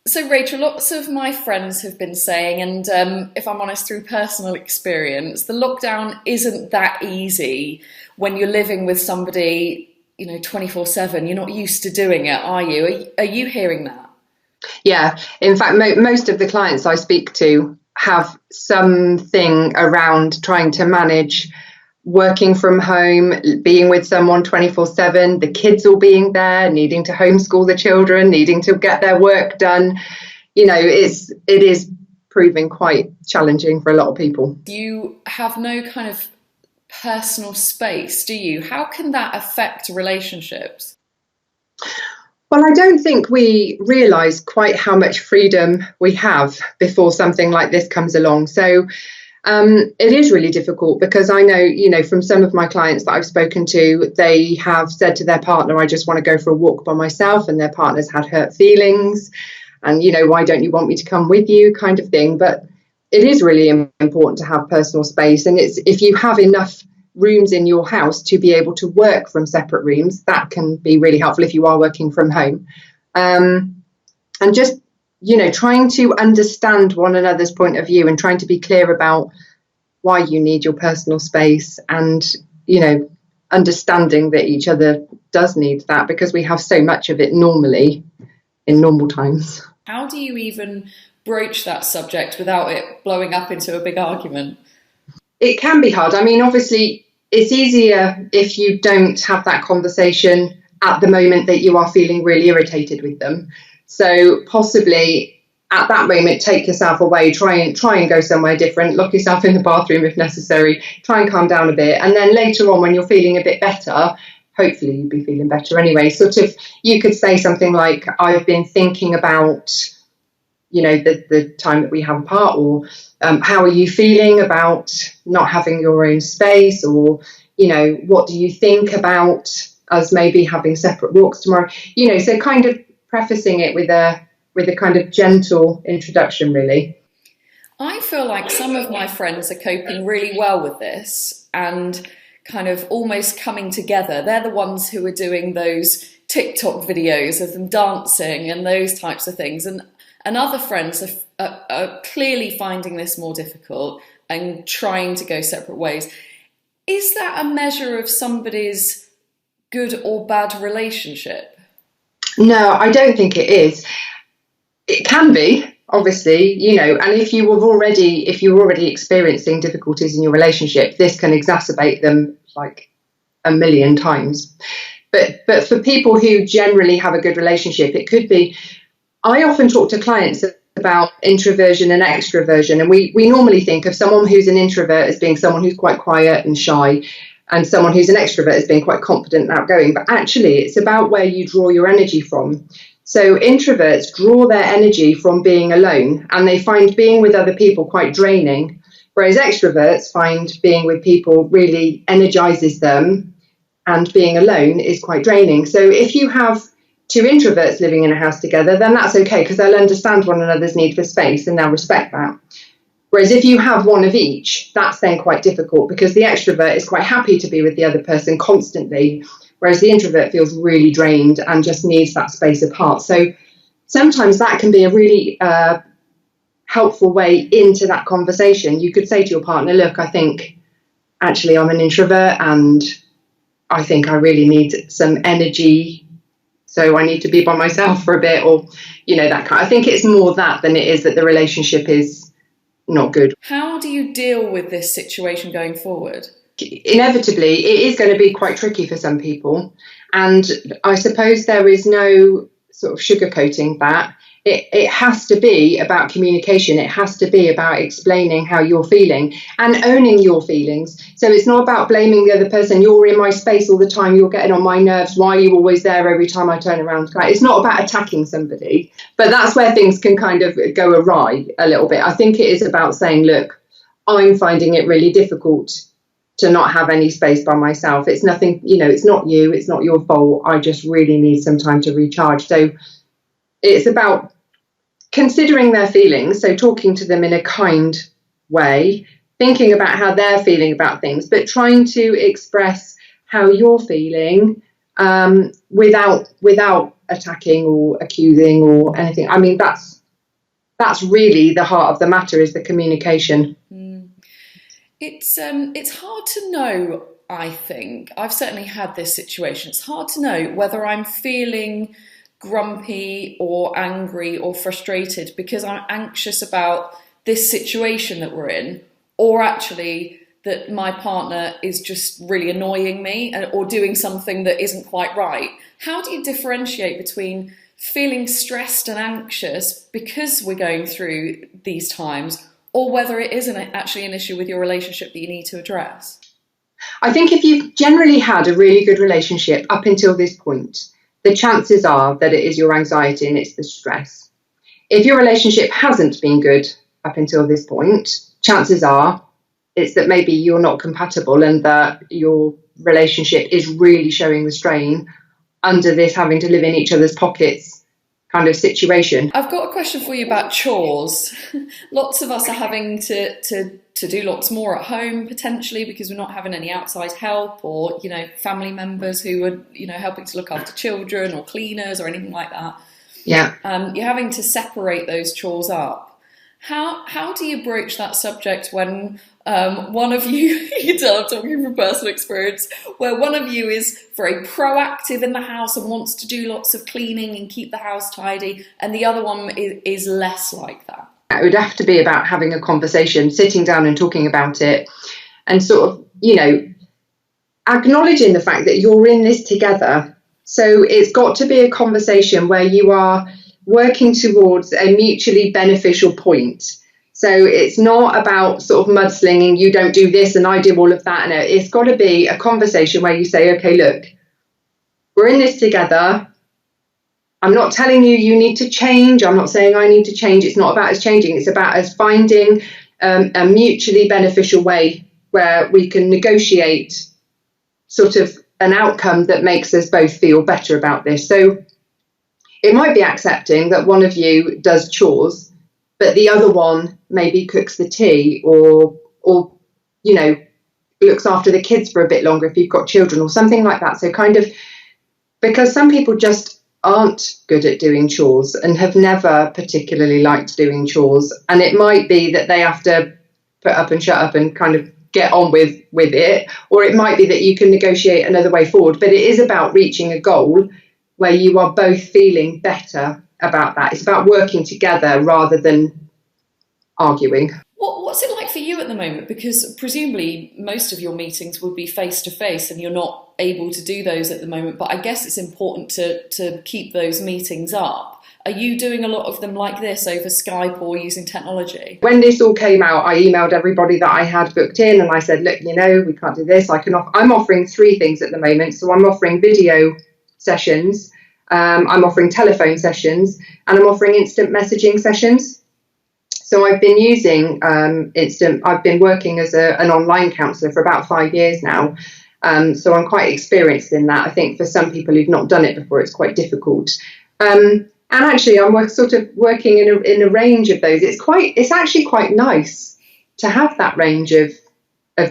So, Rachel, lots of my friends have been saying, and if I'm honest, through personal experience, the lockdown isn't that easy when you're living with somebody, 24/7. You're not used to doing it, are you? Are you hearing that? Yeah, in fact, most of the clients I speak to have something around trying to manage working from home, being with someone 24/7, the kids all being there, needing to homeschool the children, needing to get their work done. It is proving quite challenging for a lot of people. You have no kind of personal space, do you? How can that affect relationships? Well, I don't think we realise quite how much freedom we have before something like this comes along. So it is really difficult because I know, from some of my clients that I've spoken to, they have said to their partner, I just want to go for a walk by myself, and their partner's had hurt feelings and, why don't you want me to come with you kind of thing. But it is really important to have personal space. And if you have enough rooms in your house to be able to work from separate rooms, that can be really helpful if you are working from home. And just trying to understand one another's point of view and trying to be clear about why you need your personal space, and understanding that each other does need that because we have so much of it normally in normal times. How do you even broach that subject without it blowing up into a big argument? It can be hard. I mean, obviously, it's easier if you don't have that conversation at the moment that you are feeling really irritated with them. So possibly at that moment, take yourself away, try and go somewhere different, lock yourself in the bathroom if necessary, try and calm down a bit. And then later on, when you're feeling a bit better, hopefully you'll be feeling better anyway. Sort of, you could say something like, I've been thinking about, the time that we have apart, or how are you feeling about not having your own space, or, what do you think about us maybe having separate walks tomorrow? So kind of prefacing it with a kind of gentle introduction, really. I feel like some of my friends are coping really well with this and kind of almost coming together. They're the ones who are doing those TikTok videos of them dancing and those types of things. And other friends are clearly finding this more difficult and trying to go separate ways. Is that a measure of somebody's good or bad relationship? No, I don't think it is. It can be, obviously, and if you're already experiencing difficulties in your relationship, this can exacerbate them like a million times. But for people who generally have a good relationship, it could be. I often talk to clients about introversion and extroversion, and we normally think of someone who's an introvert as being someone who's quite quiet and shy, and someone who's an extrovert as being quite confident and outgoing. But actually, it's about where you draw your energy from. So introverts draw their energy from being alone, and they find being with other people quite draining, whereas extroverts find being with people really energizes them, and being alone is quite draining. So if you have two introverts living in a house together, then that's okay because they'll understand one another's need for space and they'll respect that. Whereas if you have one of each, that's then quite difficult because the extrovert is quite happy to be with the other person constantly, whereas the introvert feels really drained and just needs that space apart. So sometimes that can be a really helpful way into that conversation. You could say to your partner, look, I think actually I'm an introvert and I think I really need some energy, so I need to be by myself for a bit, or, that kind. I think it's more that than it is that the relationship is not good. How do you deal with this situation going forward? Inevitably, it is going to be quite tricky for some people. And I suppose there is no sort of sugarcoating that. It has to be about communication. It has to be about explaining how you're feeling and owning your feelings. So it's not about blaming the other person. You're in my space all the time. You're getting on my nerves. Why are you always there every time I turn around? It's not about attacking somebody. But that's where things can kind of go awry a little bit. I think it is about saying, look, I'm finding it really difficult to not have any space by myself. It's nothing, it's not you. It's not your fault. I just really need some time to recharge. So it's about considering their feelings, so talking to them in a kind way, thinking about how they're feeling about things, but trying to express how you're feeling without attacking or accusing or anything. I mean, that's that's really the heart of the matter, is the communication. It's hard to know, I think. I've certainly had this situation. It's hard to know whether I'm feeling grumpy or angry or frustrated because I'm anxious about this situation that we're in, or actually that my partner is just really annoying me or doing something that isn't quite right. How do you differentiate between feeling stressed and anxious because we're going through these times, or whether it isn't actually an issue with your relationship that you need to address? I think if you've generally had a really good relationship up until this point, the chances are that it is your anxiety and it's the stress. If your relationship hasn't been good up until this point, chances are it's that maybe you're not compatible and that your relationship is really showing the strain under this having to live in each other's pockets kind of situation. I've got a question for you about chores. Lots of us are having to do lots more at home potentially because we're not having any outside help, or family members who are helping to look after children or cleaners or anything like that. Yeah. You're having to separate those chores up. How do you broach that subject when one of you, you can tell I'm talking from personal experience, where one of you is very proactive in the house and wants to do lots of cleaning and keep the house tidy, and the other one is less like that? It would have to be about having a conversation, sitting down and talking about it, and sort of, acknowledging the fact that you're in this together. So it's got to be a conversation where you are working towards a mutually beneficial point. So it's not about sort of mudslinging, you don't do this and I do all of that. No, it's got to be a conversation where you say, okay, look, we're in this together. I'm not telling you need to change. I'm not saying I need to change. It's not about us changing. It's about us finding a mutually beneficial way where we can negotiate sort of an outcome that makes us both feel better about this. So it might be accepting that one of you does chores, but the other one maybe cooks the tea or looks after the kids for a bit longer if you've got children or something like that. So kind of, because some people just aren't good at doing chores and have never particularly liked doing chores, and it might be that they have to put up and shut up and kind of get on with it, or it might be that you can negotiate another way forward. But it is about reaching a goal where you are both feeling better about that. It's about working together rather than arguing. What's it like for you at the moment? Because presumably most of your meetings would be face-to-face and you're not able to do those at the moment, but I guess it's important to keep those meetings up. Are you doing a lot of them like this over Skype or using technology? When this all came out, I emailed everybody that I had booked in and I said, look, we can't do this. I'm offering 3 things at the moment. So I'm offering video sessions, I'm offering telephone sessions, and I'm offering instant messaging sessions. So I've been using I've been working as an online counsellor for about 5 years now. So I'm quite experienced in that. I think for some people who've not done it before, it's quite difficult. And actually, I'm sort of working in a range of those. It's actually quite nice to have that range of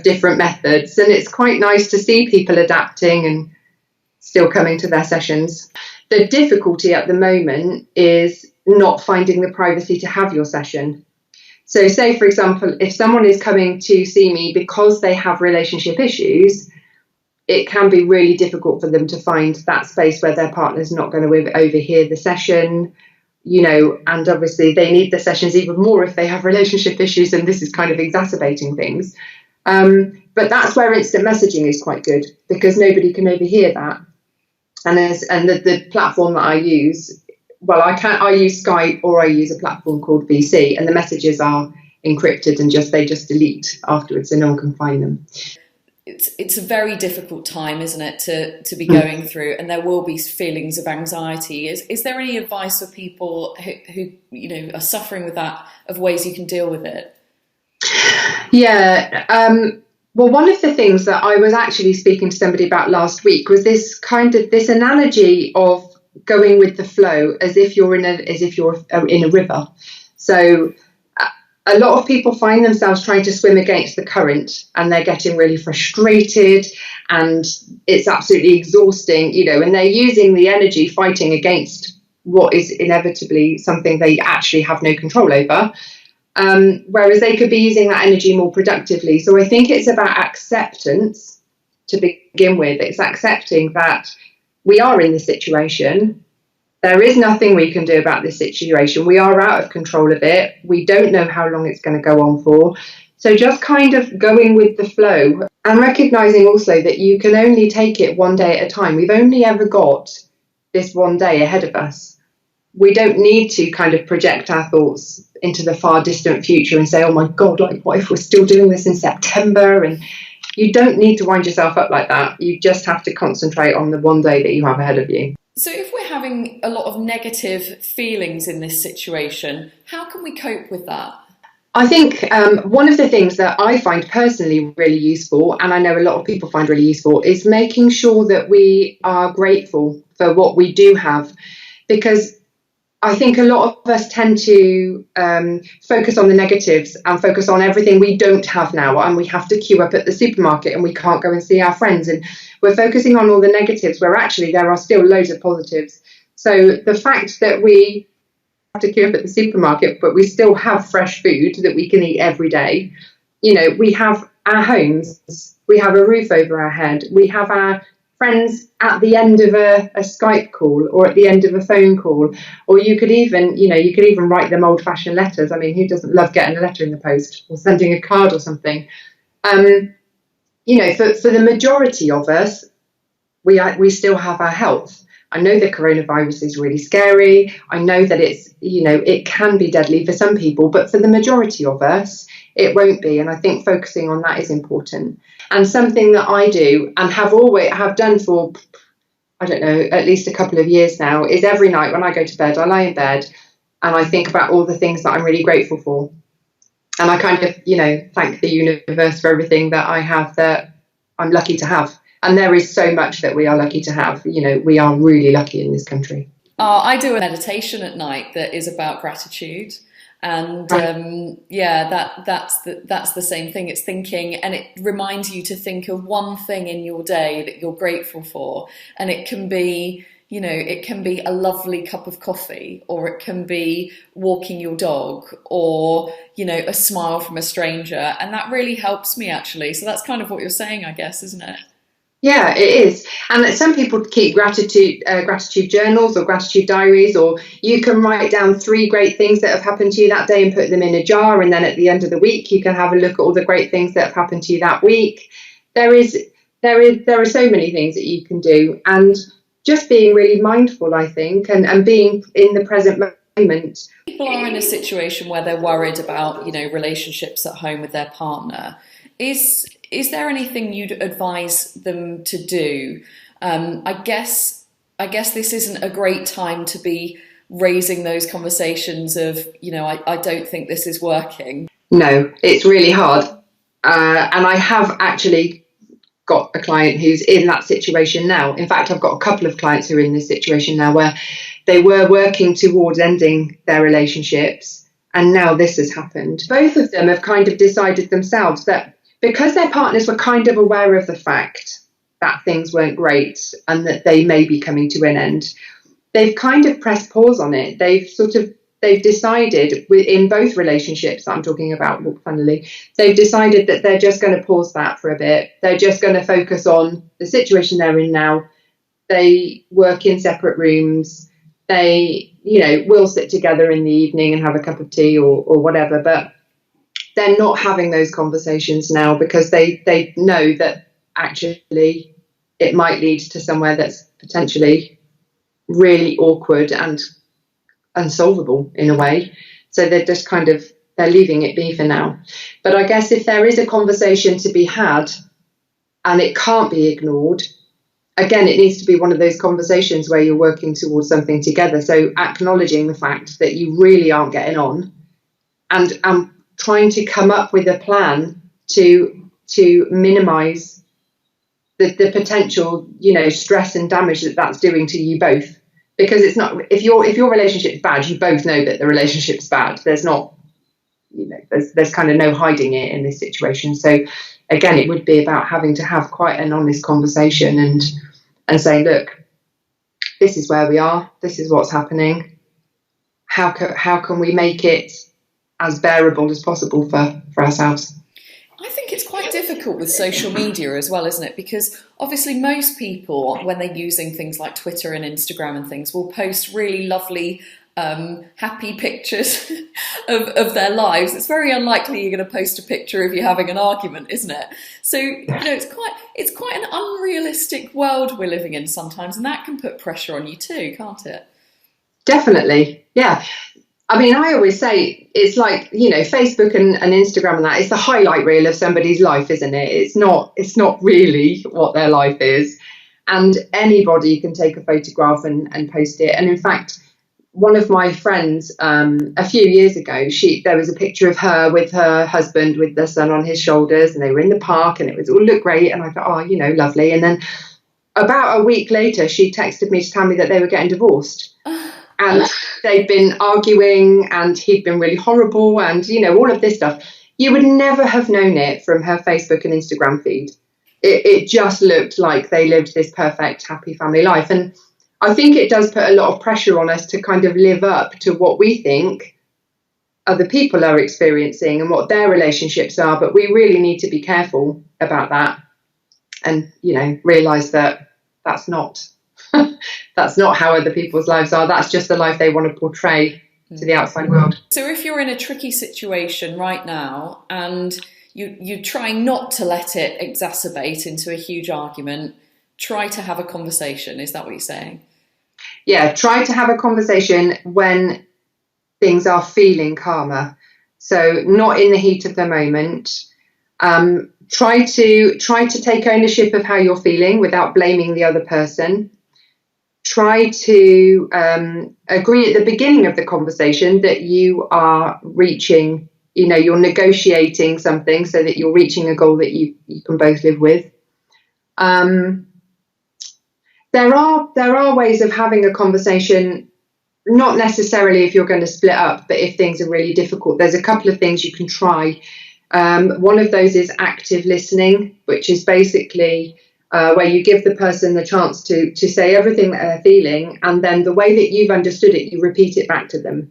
different methods. And it's quite nice to see people adapting and still coming to their sessions. The difficulty at the moment is not finding the privacy to have your session. So say, for example, if someone is coming to see me because they have relationship issues, it can be really difficult for them to find that space where their partner's not going to overhear the session, and obviously they need the sessions even more if they have relationship issues, and this is kind of exacerbating things. But that's where instant messaging is quite good, because nobody can overhear that. And the platform that I use, I use Skype or I use a platform called VC, and the messages are encrypted and they just delete afterwards, so no one can find them. It's a very difficult time, isn't it, to be going through, and there will be feelings of anxiety. Is there any advice for people who are suffering with that, of ways you can deal with it? Yeah. Well, one of the things that I was actually speaking to somebody about last week was this analogy of going with the flow, as if you're in a river. So a lot of people find themselves trying to swim against the current, and they're getting really frustrated, and it's absolutely exhausting, and they're using the energy fighting against what is inevitably something they actually have no control over. Whereas they could be using that energy more productively. So I think it's about acceptance to begin with. It's accepting that we are in this situation. There is nothing we can do about this situation. We are out of control of it. We don't know how long it's going to go on for. So just kind of going with the flow and recognizing also that you can only take it one day at a time. We've only ever got this one day ahead of us. We don't need to kind of project our thoughts into the far distant future and say, oh my God, like what if we're still doing this in September? And you don't need to wind yourself up like that. You just have to concentrate on the one day that you have ahead of you. So if we're having a lot of negative feelings in this situation, how can we cope with that? I think one of the things that I find personally really useful, and I know a lot of people find really useful, is making sure that we are grateful for what we do have. Because I think a lot of us tend to focus on the negatives and focus on everything we don't have now, and we have to queue up at the supermarket and we can't go and see our friends, and we're focusing on all the negatives where actually there are still loads of positives. So the fact that we have to queue up at the supermarket but we still have fresh food that we can eat every day, you know, we have our homes, we have a roof over our head, we have our friends at the end of a Skype call or at the end of a phone call, or you could even write them old-fashioned letters. I mean, who doesn't love getting a letter in the post or sending a card or something? You know, for the majority of us, we still have our health. I know the coronavirus is really scary. I know that it's, you know, it can be deadly for some people, but for the majority of us, it won't be. And I think focusing on that is important. And something that I do and have done for, I don't know, at least a couple of years now, is every night when I go to bed, I lie in bed and I think about all the things that I'm really grateful for. And I kind of, you know, thank the universe for everything that I have that I'm lucky to have. And there is so much that we are lucky to have. You know, we are really lucky in this country. I do a meditation at night that is about gratitude. And that's the same thing. It's thinking, and it reminds you to think of one thing in your day that you're grateful for. And it can be, you know, it can be a lovely cup of coffee, or it can be walking your dog, or, you know, a smile from a stranger. And that really helps me, actually. So that's kind of what you're saying, I guess, isn't it? Yeah, it is. And some people keep gratitude journals or gratitude diaries, or you can write down 3 great things that have happened to you that day and put them in a jar. And then at the end of the week, you can have a look at all the great things that have happened to you that week. There are so many things that you can do, and just being really mindful, I think, and being in the present moment. People are in a situation where they're worried about, you know, relationships at home with their partner. Is there anything you'd advise them to do? I guess this isn't a great time to be raising those conversations of, you know, I don't think this is working. No, it's really hard. And I have actually got a client who's in that situation now. In fact, I've got a couple of clients who are in this situation now where they were working towards ending their relationships, and now this has happened. Both of them have kind of decided themselves that because their partners were kind of aware of the fact that things weren't great and that they may be coming to an end, they've kind of pressed pause on it. They've decided in both relationships that I'm talking about, funnily, they've decided that they're just going to pause that for a bit. They're just going to focus on the situation they're in now. They work in separate rooms. They, you know, will sit together in the evening and have a cup of tea or whatever, but they're not having those conversations now because they know that actually it might lead to somewhere that's potentially really awkward and unsolvable in a way. So they're just they're leaving it be for now. But I guess if there is a conversation to be had and it can't be ignored, again, it needs to be one of those conversations where you're working towards something together. So acknowledging the fact that you really aren't getting on and trying to come up with a plan to minimise the potential, you know, stress and damage that's doing to you both. Because it's not, if your relationship's bad, you both know that the relationship's bad. There's not, you know, there's kind of no hiding it in this situation. So again, it would be about having to have quite an honest conversation and saying, look, this is where we are, this is what's happening. How can we make it as bearable as possible for ourselves? I think it's quite difficult with social media as well, isn't it? Because obviously most people, when they're using things like Twitter and Instagram and things, will post really lovely, happy pictures of their lives. It's very unlikely you're going to post a picture of you having an argument, isn't it? So, it's quite an unrealistic world we're living in sometimes, and that can put pressure on you too, can't it? Definitely, yeah. I mean, I always say it's like, Facebook and Instagram and that, it's the highlight reel of somebody's life, isn't it? It's not really what their life is. And anybody can take a photograph and post it. And in fact, one of my friends, a few years ago, there was a picture of her with her husband with their son on his shoulders, and they were in the park and it was all looked great. And I thought, oh, lovely. And then about a week later, she texted me to tell me that they were getting divorced. And they'd been arguing and he'd been really horrible and, all of this stuff. You would never have known it from her Facebook and Instagram feed. It just looked like they lived this perfect, happy family life. And I think it does put a lot of pressure on us to kind of live up to what we think other people are experiencing and what their relationships are. But we really need to be careful about that and, realise that that's not how other people's lives are. That's just the life they want to portray to the outside world. So if you're in a tricky situation right now and you're trying not to let it exacerbate into a huge argument, try to have a conversation. Is that what you're saying? Yeah, try to have a conversation when things are feeling calmer. So not in the heat of the moment. Try to take ownership of how you're feeling without blaming the other person. Try to agree at the beginning of the conversation that you are reaching, you're negotiating something so that you're reaching a goal that you can both live with. There are ways of having a conversation, not necessarily if you're going to split up, but if things are really difficult. There's a couple of things you can try. One of those is active listening, which is basically where you give the person the chance to say everything that they're feeling, and then the way that you've understood it, you repeat it back to them.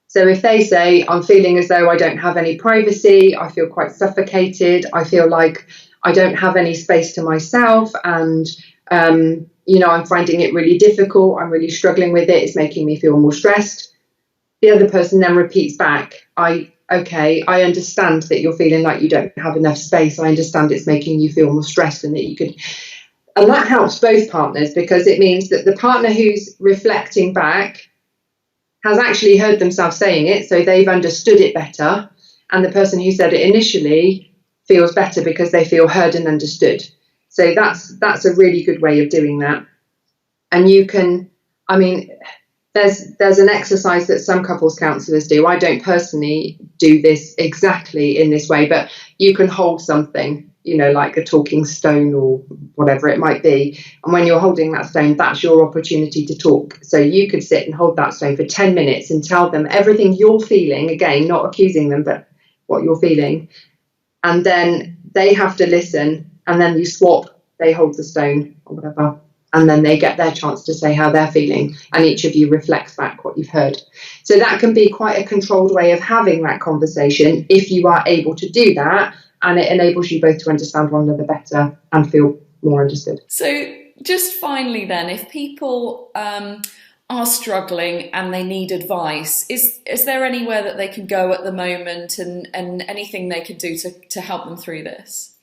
So if they say, I'm feeling as though I don't have any privacy, I feel quite suffocated, I feel like I don't have any space to myself, and I'm finding it really difficult, I'm really struggling with it, it's making me feel more stressed. The other person then repeats back, I understand that you're feeling like you don't have enough space. I understand it's making you feel more stressed and that you could. And that helps both partners because it means that the partner who's reflecting back has actually heard themselves saying it, so they've understood it better. And the person who said it initially feels better because they feel heard and understood. So that's a really good way of doing that. And you can, there's an exercise that some couples counsellors do. I don't personally do this exactly in this way, but you can hold something, like a talking stone or whatever it might be. And when you're holding that stone, that's your opportunity to talk. So you could sit and hold that stone for 10 minutes and tell them everything you're feeling, again, not accusing them, but what you're feeling. And then they have to listen, and then you swap, they hold the stone or whatever. And then they get their chance to say how they're feeling, and each of you reflects back what you've heard. So that can be quite a controlled way of having that conversation if you are able to do that, and it enables you both to understand one another better and feel more understood. So just finally then, if people are struggling and they need advice, is there anywhere that they can go at the moment and anything they could do to help them through this?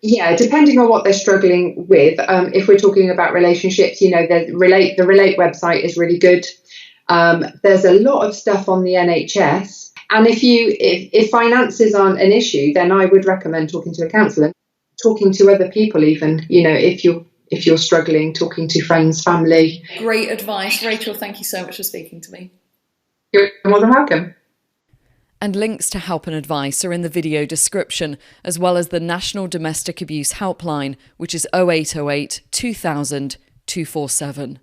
Yeah, depending on what they're struggling with. If we're talking about relationships, the Relate website is really good. There's a lot of stuff on the NHS. And if finances aren't an issue, then I would recommend talking to a counsellor, talking to other people even, if you're struggling, talking to friends, family. Great advice. Rachel, thank you so much for speaking to me. You're more than welcome. And links to help and advice are in the video description, as well as the National Domestic Abuse Helpline, which is 0808 2000 247.